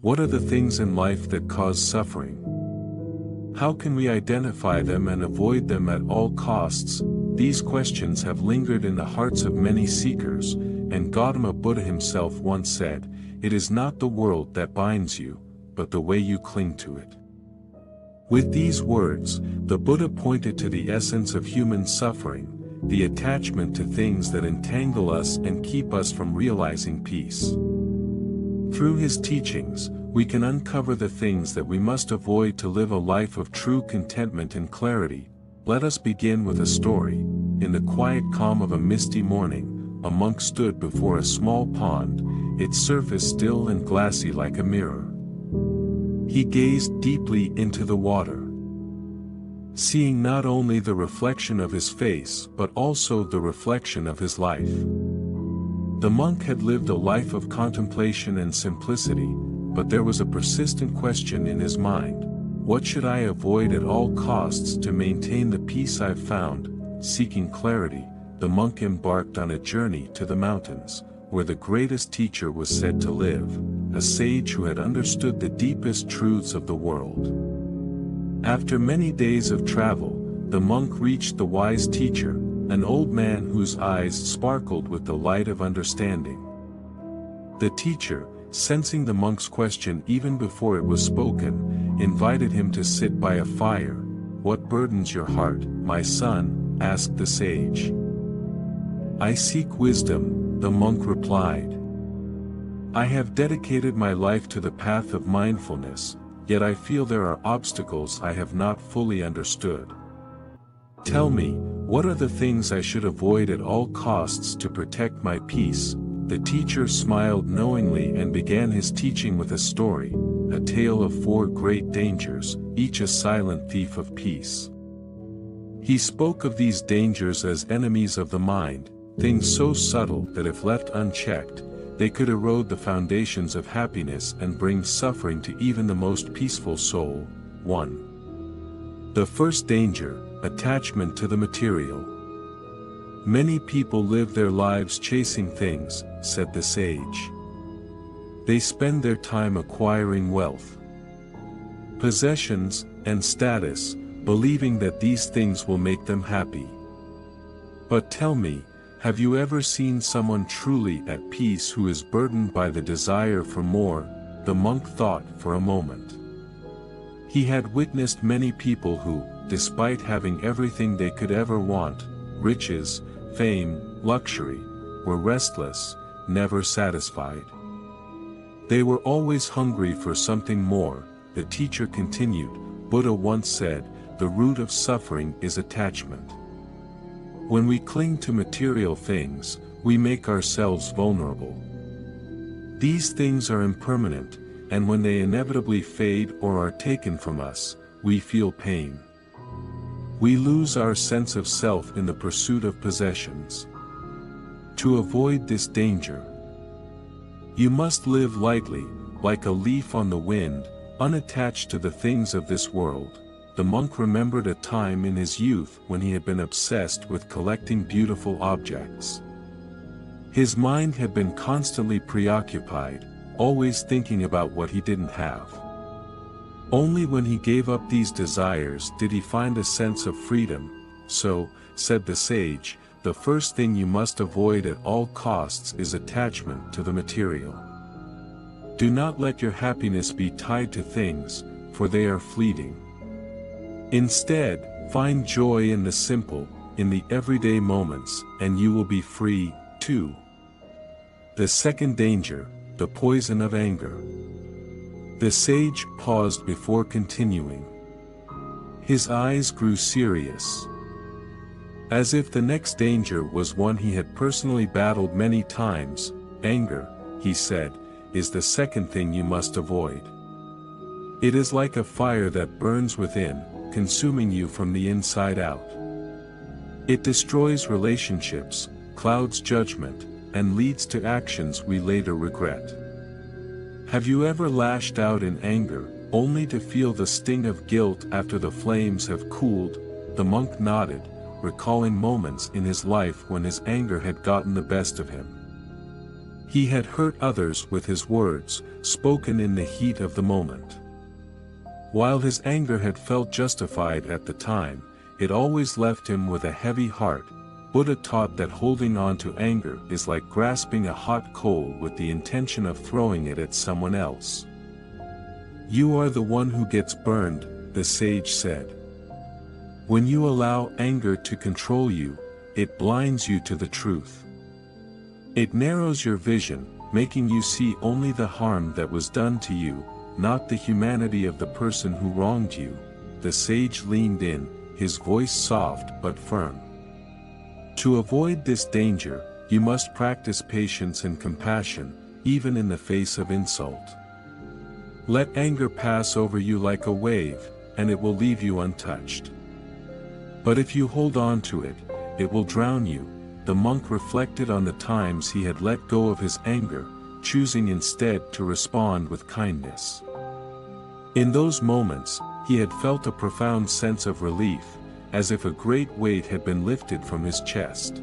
What are the things in life that cause suffering? How can we identify them and avoid them at all costs? These questions have lingered in the hearts of many seekers, and Gautama Buddha himself once said, "It is not the world that binds you, but the way you cling to it." With these words, the Buddha pointed to the essence of human suffering, the attachment to things that entangle us and keep us from realizing peace. Through his teachings, we can uncover the things that we must avoid to live a life of true contentment and clarity. Let us begin with a story. In the quiet calm of a misty morning, a monk stood before a small pond, its surface still and glassy like a mirror. He gazed deeply into the water, seeing not only the reflection of his face but also the reflection of his life. The monk had lived a life of contemplation and simplicity, but there was a persistent question in his mind. What should I avoid at all costs to maintain the peace I've found? Seeking clarity, the monk embarked on a journey to the mountains, where the greatest teacher was said to live, a sage who had understood the deepest truths of the world. After many days of travel, the monk reached the wise teacher, an old man whose eyes sparkled with the light of understanding. The teacher, sensing the monk's question even before it was spoken, invited him to sit by a fire. "What burdens your heart, my son?" asked the sage. "I seek wisdom," the monk replied. "I have dedicated my life to the path of mindfulness, yet I feel there are obstacles I have not fully understood. Tell me, what are the things I should avoid at all costs to protect my peace?" The teacher smiled knowingly and began his teaching with a story, a tale of 4 great dangers, each a silent thief of peace. He spoke of these dangers as enemies of the mind, things so subtle that if left unchecked, they could erode the foundations of happiness and bring suffering to even the most peaceful soul. 1. The first danger, attachment to the material. "Many people live their lives chasing things," said the sage. "They spend their time acquiring wealth, possessions, and status, believing that these things will make them happy. But tell me, have you ever seen someone truly at peace who is burdened by the desire for more?" The monk thought for a moment. He had witnessed many people who, despite having everything they could ever want, riches, fame, luxury, were restless, never satisfied. They were always hungry for something more. The teacher continued, "Buddha once said, the root of suffering is attachment. When we cling to material things, we make ourselves vulnerable. These things are impermanent, and when they inevitably fade or are taken from us, we feel pain. We lose our sense of self in the pursuit of possessions. To avoid this danger, you must live lightly, like a leaf on the wind, unattached to the things of this world." The monk remembered a time in his youth when he had been obsessed with collecting beautiful objects. His mind had been constantly preoccupied, always thinking about what he didn't have. Only when he gave up these desires did he find a sense of freedom. "So," said the sage, "the first thing you must avoid at all costs is attachment to the material. Do not let your happiness be tied to things, for they are fleeting. Instead, find joy in the simple, in the everyday moments, and you will be free, too." The second danger, the poison of anger. The sage paused before continuing. His eyes grew serious, as if the next danger was one he had personally battled many times. "Anger," he said, "is the second thing you must avoid. It is like a fire that burns within, consuming you from the inside out. It destroys relationships, clouds judgment, and leads to actions we later regret. Have you ever lashed out in anger, only to feel the sting of guilt after the flames have cooled?" The monk nodded, recalling moments in his life when his anger had gotten the best of him. He had hurt others with his words, spoken in the heat of the moment. While his anger had felt justified at the time, it always left him with a heavy heart. Buddha taught that holding on to anger is like grasping a hot coal with the intention of throwing it at someone else. You are the one who gets burned, the sage said. When you allow anger to control you, it blinds you to the truth. It narrows your vision, making you see only the harm that was done to you, not the humanity of the person who wronged you. The sage leaned in, his voice soft but firm. To avoid this danger, you must practice patience and compassion, even in the face of insult. Let anger pass over you like a wave, and it will leave you untouched. But if you hold on to it, it will drown you. The monk reflected on the times he had let go of his anger, choosing instead to respond with kindness. In those moments, he had felt a profound sense of relief, as if a great weight had been lifted from his chest.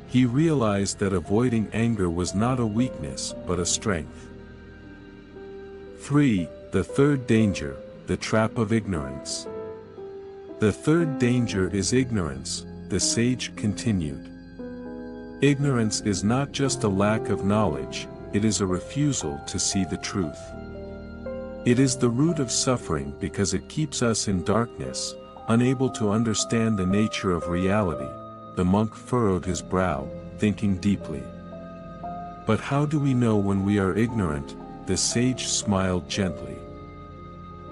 He realized that avoiding anger was not a weakness but a strength. 3. The third danger, the trap of ignorance. The third danger is ignorance, the sage continued. Ignorance is not just a lack of knowledge, it is a refusal to see the truth. It is the root of suffering because it keeps us in darkness, unable to understand the nature of reality. The monk furrowed his brow, thinking deeply. But how do we know when we are ignorant? The sage smiled gently.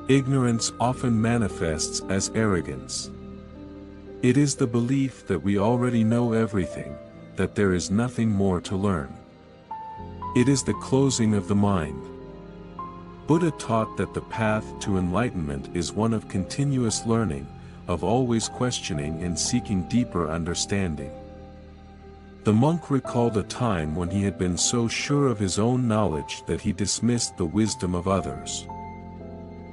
Ignorance often manifests as arrogance. It is the belief that we already know everything, that there is nothing more to learn. It is the closing of the mind. Buddha taught that the path to enlightenment is one of continuous learning, of always questioning and seeking deeper understanding. The monk recalled a time when he had been so sure of his own knowledge that he dismissed the wisdom of others.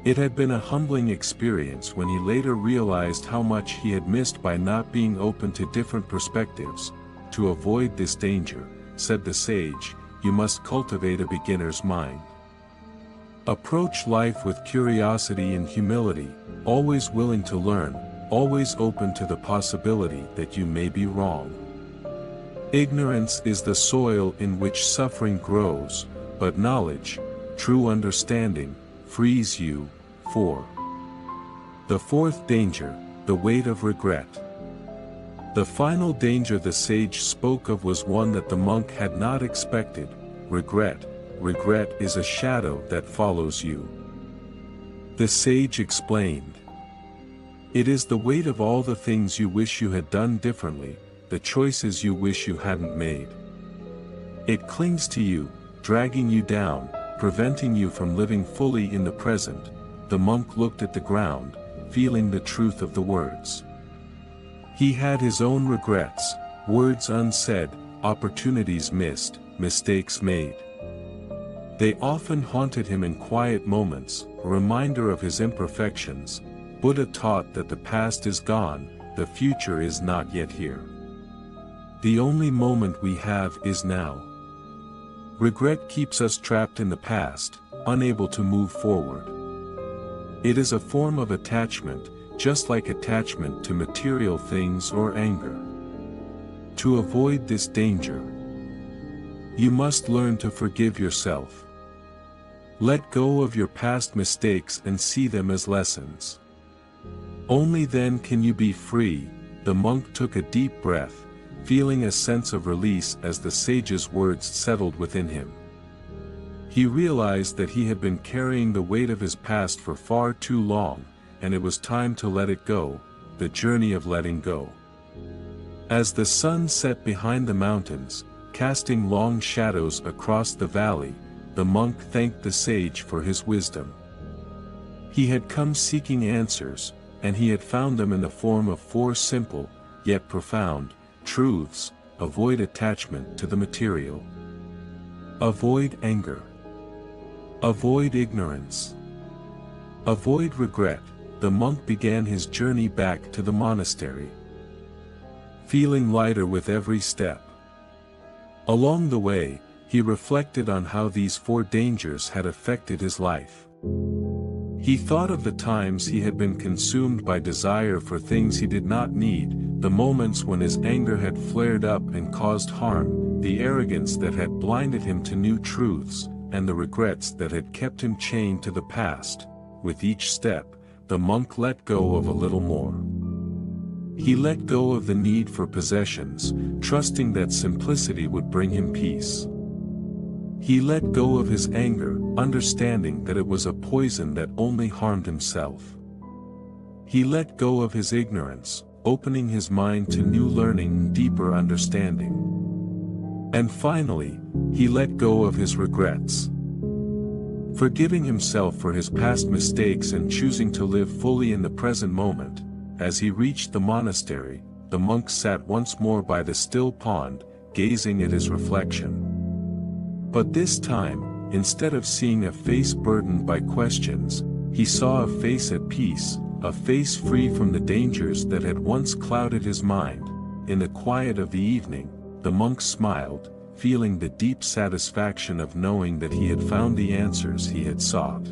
It had been a humbling experience when he later realized how much he had missed by not being open to different perspectives. To avoid this danger, said the sage, you must cultivate a beginner's mind. Approach life with curiosity and humility, always willing to learn, always open to the possibility that you may be wrong. Ignorance is the soil in which suffering grows, but knowledge, true understanding, frees you. 4. The fourth danger, the weight of regret. The final danger the sage spoke of was one that the monk had not expected, regret. Regret is a shadow that follows you. The sage explained. It is the weight of all the things you wish you had done differently, the choices you wish you hadn't made. It clings to you, dragging you down, preventing you from living fully in the present. The monk looked at the ground, feeling the truth of the words. He had his own regrets, words unsaid, opportunities missed, mistakes made. They often haunted him in quiet moments, a reminder of his imperfections. Buddha taught that the past is gone, the future is not yet here. The only moment we have is now. Regret keeps us trapped in the past, unable to move forward. It is a form of attachment, just like attachment to material things or anger. To avoid this danger, you must learn to forgive yourself. Let go of your past mistakes and see them as lessons. Only then can you be free. The monk took a deep breath, feeling a sense of release as the sage's words settled within him. He realized that he had been carrying the weight of his past for far too long, and it was time to let it go, the journey of letting go. As the sun set behind the mountains, casting long shadows across the valley, the monk thanked the sage for his wisdom. He had come seeking answers, and he had found them in the form of 4 simple, yet profound, truths. Avoid attachment to the material. Avoid anger. Avoid ignorance. Avoid regret. The monk began his journey back to the monastery, feeling lighter with every step. Along the way, he reflected on how these four dangers had affected his life. He thought of the times he had been consumed by desire for things he did not need, the moments when his anger had flared up and caused harm, the arrogance that had blinded him to new truths, and the regrets that had kept him chained to the past. With each step, the monk let go of a little more. He let go of the need for possessions, trusting that simplicity would bring him peace. He let go of his anger, understanding that it was a poison that only harmed himself. He let go of his ignorance, opening his mind to new learning and deeper understanding. And finally, he let go of his regrets. Forgiving himself for his past mistakes and choosing to live fully in the present moment, as he reached the monastery, the monk sat once more by the still pond, gazing at his reflection. But this time, instead of seeing a face burdened by questions, he saw a face at peace, a face free from the dangers that had once clouded his mind. In the quiet of the evening, the monk smiled, feeling the deep satisfaction of knowing that he had found the answers he had sought.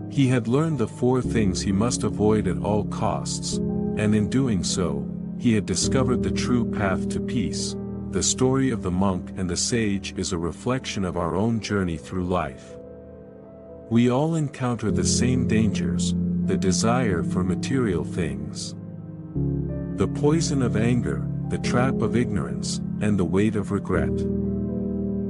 He had learned the four things he must avoid at all costs, and in doing so, he had discovered the true path to peace. The story of the monk and the sage is a reflection of our own journey through life. We all encounter the same dangers, the desire for material things, the poison of anger, the trap of ignorance, and the weight of regret.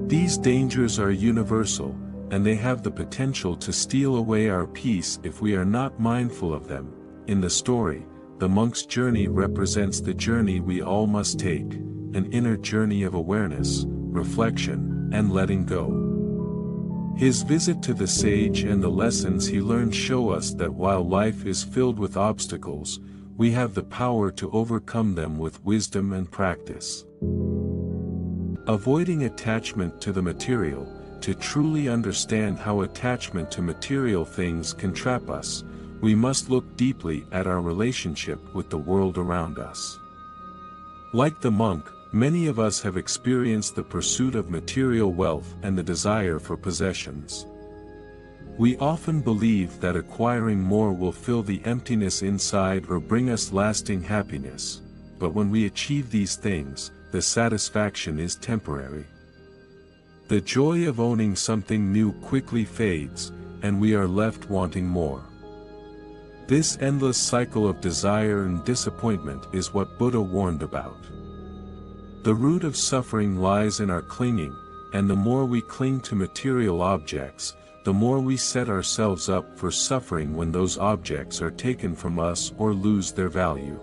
These dangers are universal, and they have the potential to steal away our peace if we are not mindful of them. In the story, the monk's journey represents the journey we all must take, an inner journey of awareness, reflection, and letting go. His visit to the sage and the lessons he learned show us that while life is filled with obstacles, we have the power to overcome them with wisdom and practice. Avoiding attachment to the material. To truly understand how attachment to material things can trap us, we must look deeply at our relationship with the world around us. Like the monk, many of us have experienced the pursuit of material wealth and the desire for possessions. We often believe that acquiring more will fill the emptiness inside or bring us lasting happiness, but when we achieve these things, the satisfaction is temporary. The joy of owning something new quickly fades, and we are left wanting more. This endless cycle of desire and disappointment is what Buddha warned about. The root of suffering lies in our clinging, and the more we cling to material objects, the more we set ourselves up for suffering when those objects are taken from us or lose their value.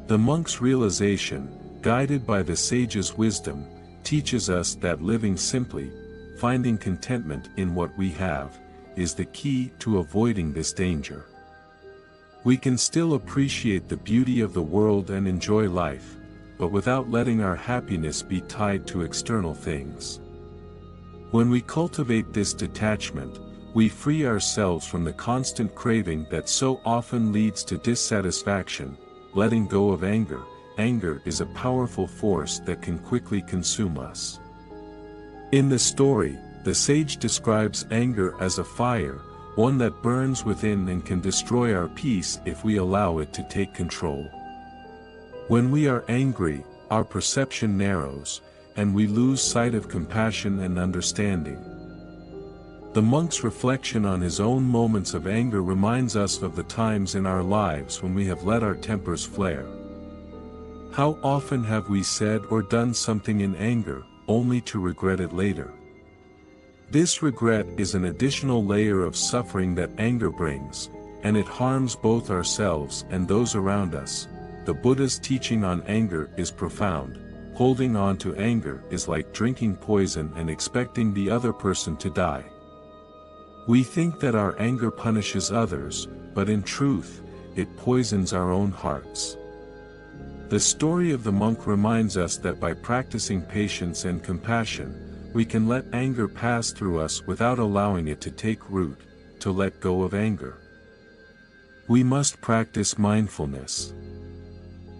The monk's realization, guided by the sage's wisdom, teaches us that living simply, finding contentment in what we have, is the key to avoiding this danger. We can still appreciate the beauty of the world and enjoy life, but without letting our happiness be tied to external things. When we cultivate this detachment, we free ourselves from the constant craving that so often leads to dissatisfaction. Letting go of anger. Anger is a powerful force that can quickly consume us. In the story, the sage describes anger as a fire, one that burns within and can destroy our peace if we allow it to take control. When we are angry, our perception narrows, and we lose sight of compassion and understanding. The monk's reflection on his own moments of anger reminds us of the times in our lives when we have let our tempers flare. How often have we said or done something in anger, only to regret it later? This regret is an additional layer of suffering that anger brings, and it harms both ourselves and those around us. The Buddha's teaching on anger is profound. Holding on to anger is like drinking poison and expecting the other person to die. We think that our anger punishes others, but in truth, it poisons our own hearts. The story of the monk reminds us that by practicing patience and compassion, we can let anger pass through us without allowing it to take root. To let go of anger, we must practice mindfulness.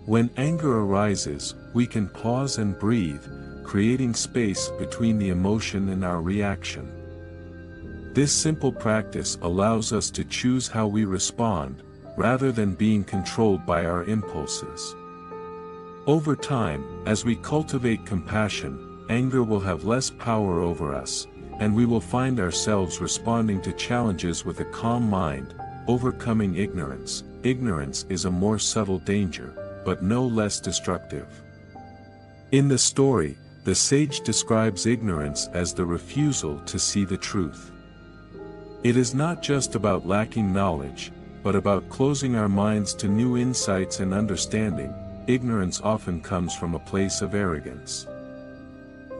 When anger arises, we can pause and breathe, creating space between the emotion and our reaction. This simple practice allows us to choose how we respond, rather than being controlled by our impulses. Over time, as we cultivate compassion, anger will have less power over us, and we will find ourselves responding to challenges with a calm mind, overcoming ignorance. Ignorance is a more subtle danger, but no less destructive. In the story, the sage describes ignorance as the refusal to see the truth. It is not just about lacking knowledge, but about closing our minds to new insights and understanding. Ignorance often comes from a place of arrogance.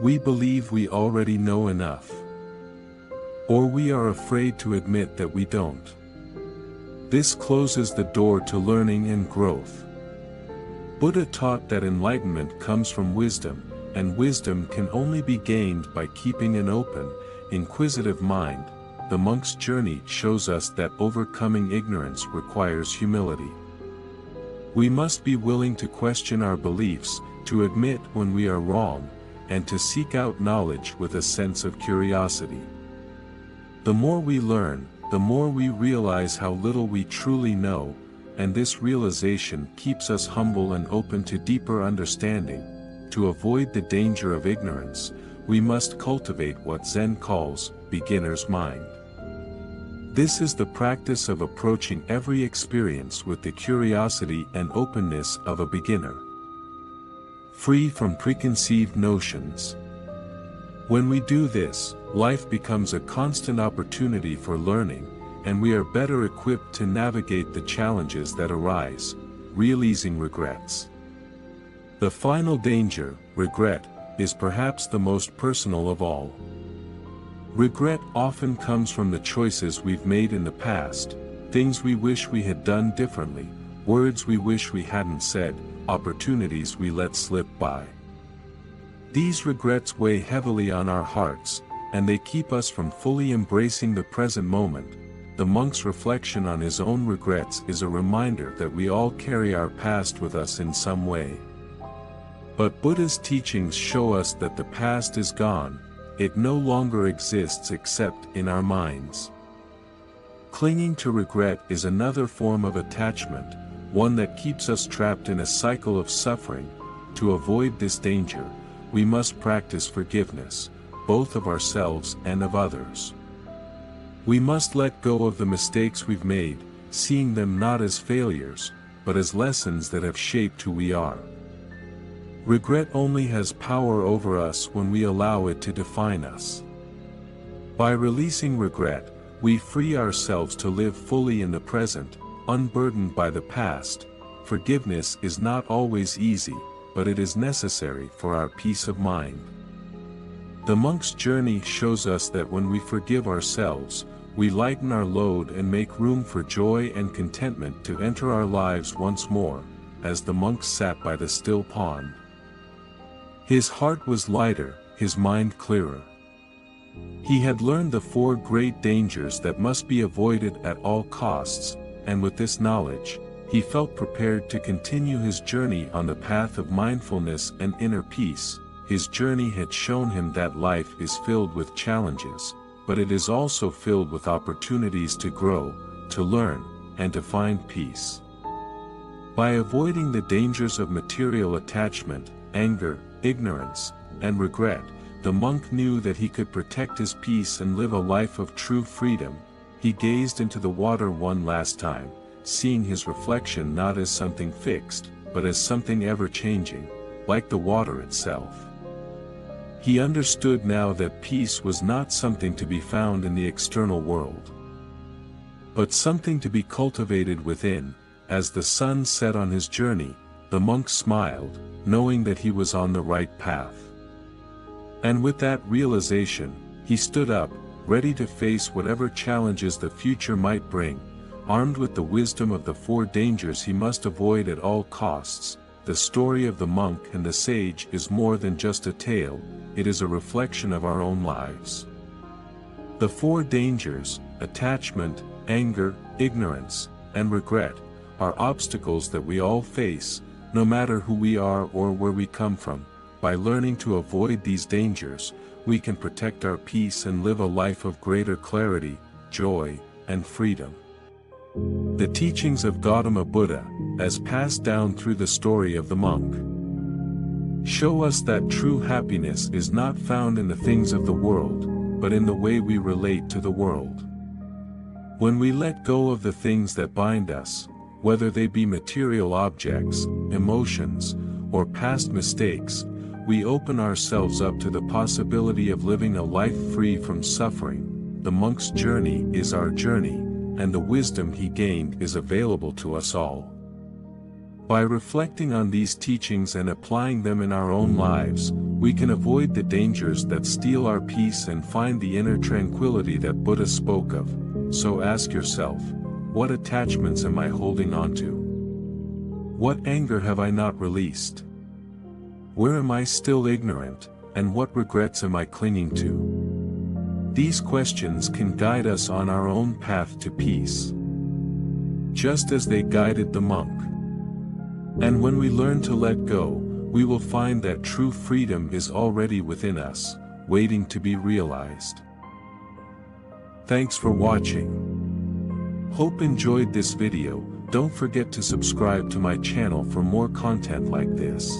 We believe we already know enough. Or we are afraid to admit that we don't. This closes the door to learning and growth. Buddha taught that enlightenment comes from wisdom, and wisdom can only be gained by keeping an open, inquisitive mind. The monk's journey shows us that overcoming ignorance requires humility. We must be willing to question our beliefs, to admit when we are wrong, and to seek out knowledge with a sense of curiosity. The more we learn, the more we realize how little we truly know, and this realization keeps us humble and open to deeper understanding. To avoid the danger of ignorance, we must cultivate what Zen calls beginner's mind. This is the practice of approaching every experience with the curiosity and openness of a beginner, free from preconceived notions. When we do this, life becomes a constant opportunity for learning, and we are better equipped to navigate the challenges that arise, releasing regrets. The final danger, regret, is perhaps the most personal of all. Regret often comes from the choices we've made in the past, things we wish we had done differently, words we wish we hadn't said, opportunities we let slip by. These regrets weigh heavily on our hearts, and they keep us from fully embracing the present moment. The monk's reflection on his own regrets is a reminder that we all carry our past with us in some way. But Buddha's teachings show us that the past is gone. It no longer exists except in our minds. Clinging to regret is another form of attachment, one that keeps us trapped in a cycle of suffering. To avoid this danger, we must practice forgiveness, both of ourselves and of others. We must let go of the mistakes we've made, seeing them not as failures, but as lessons that have shaped who we are. Regret only has power over us when we allow it to define us. By releasing regret, we free ourselves to live fully in the present, unburdened by the past. Forgiveness is not always easy, but it is necessary for our peace of mind. The monk's journey shows us that when we forgive ourselves, we lighten our load and make room for joy and contentment to enter our lives once more. As the monk sat by the still pond, his heart was lighter, his mind clearer. He had learned the 4 great dangers that must be avoided at all costs, and with this knowledge, he felt prepared to continue his journey on the path of mindfulness and inner peace. His journey had shown him that life is filled with challenges, but it is also filled with opportunities to grow, to learn, and to find peace. By avoiding the dangers of material attachment, anger, ignorance, and regret, the monk knew that he could protect his peace and live a life of true freedom. He gazed into the water one last time, seeing his reflection not as something fixed, but as something ever-changing, like the water itself. He understood now that peace was not something to be found in the external world, but something to be cultivated within. As the sun set on his journey, the monk smiled, knowing that he was on the right path. And with that realization, he stood up, ready to face whatever challenges the future might bring, armed with the wisdom of the 4 dangers he must avoid at all costs. The story of the monk and the sage is more than just a tale, it is a reflection of our own lives. The 4 dangers, attachment, anger, ignorance, and regret, are obstacles that we all face, no matter who we are or where we come from. By learning to avoid these dangers, we can protect our peace and live a life of greater clarity, joy, and freedom. The teachings of Gautama Buddha, as passed down through the story of the monk, show us that true happiness is not found in the things of the world, but in the way we relate to the world. When we let go of the things that bind us, whether they be material objects, emotions, or past mistakes, we open ourselves up to the possibility of living a life free from suffering. The monk's journey is our journey, and the wisdom he gained is available to us all. By reflecting on these teachings and applying them in our own lives, we can avoid the dangers that steal our peace and find the inner tranquility that Buddha spoke of. So ask yourself, what attachments am I holding on to? What anger have I not released? Where am I still ignorant, and what regrets am I clinging to? These questions can guide us on our own path to peace, just as they guided the monk. And when we learn to let go, we will find that true freedom is already within us, waiting to be realized. Thanks for watching. Hope enjoyed this video. Don't forget to subscribe to my channel for more content like this.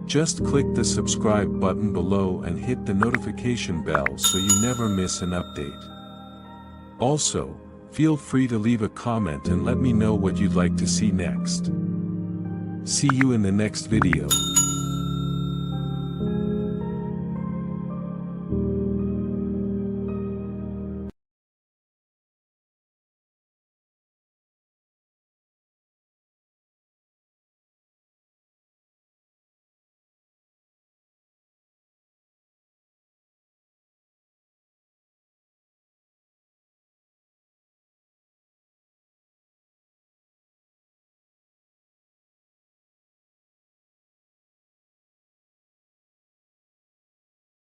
Just click the subscribe button below and hit the notification bell so you never miss an update. Also, feel free to leave a comment and let me know what you'd like to see next. See you in the next video.